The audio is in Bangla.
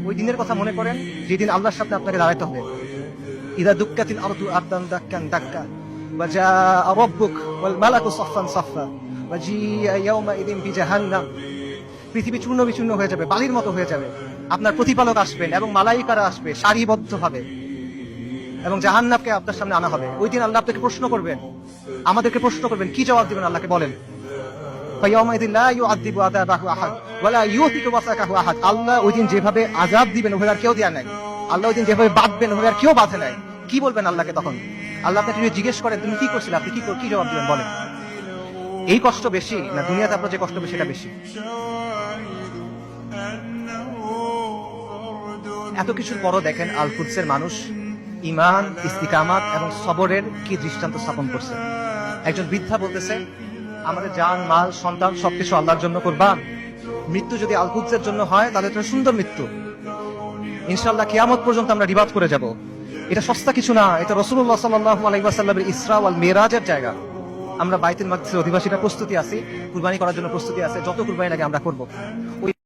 ওই দিনের কথা মনে করেন যেদিন আল্লাহর সামনে আপনাকে দাঁড়াতে হবে। ইদা দুক্কাতিল আরদু আরদান দাক্কান দাক্কা ওয়া জাআ রাব্বুক ওয়াল মালাকু সাফফান সাফফা ওয়া জিআ ইয়াওমাইযিন বিজাহান্নাম। পৃথিবী চূর্ণ বিচূর্ণ হয়ে যাবে, বালির মতো হয়ে যাবে। আপনার প্রতিপালক আসবেন এবং মালাইকারা আসবে সারিবদ্ধভাবে, এবং জাহান্নামকে আপনার সামনে আনা হবে। ওই দিন আল্লাহ আপনাকে প্রশ্ন করবেন, আমাদেরকে প্রশ্ন করবেন, কি জবাব দিবেন আল্লাহকে বলেন? আল্লাহ ওই দিন যেভাবে আযাব দিবেন ওভাবে আর কেউ দেয়া নাই। আল্লাহ ওই দিন যেভাবে বাঁধবেন ওভাবে আর কেউ বাঁধে নাই। কি বলবেন আল্লাহকে তখন? আল্লাহ আপনাকে যদি জিজ্ঞেস করেন তুমি কি করছিলে, আপনি কি জবাব দিবেন বলেন? এই কষ্ট বেশি না দুনিয়াতে আপনার যে কষ্ট বেশি সেটা বেশি? এত কিছুর পরও দেখেন আল কুদসের মানুষ ঈমান, ইস্তিকামাত এবং সবরের কি দৃষ্টান্ত স্থাপন করছে। একজন বৃদ্ধা বলতেছে, আমাদের জান, মাল, সন্তান সবকিছু আল্লাহর জন্য কুরবান। মৃত্যু যদি আল কুদসের জন্য হয় তাহলে এটা সুন্দর মৃত্যু। ইনশাআল্লাহ কিয়ামত পর্যন্ত আমরা রিবাদ করে যাব। এটা সস্তা কিছু না, এটা রাসূলুল্লাহ সাল্লাল্লাহু আলাইহি ওয়াসাল্লামের ইসরা ওয়াল মিরাজের জায়গা। আমরা বাইতুল মাকদিসের অধিবাসীরা প্রস্তুতি আছি, কুরবানি করার জন্য প্রস্তুতি আছে, যত কুরবানি লাগে আমরা করব।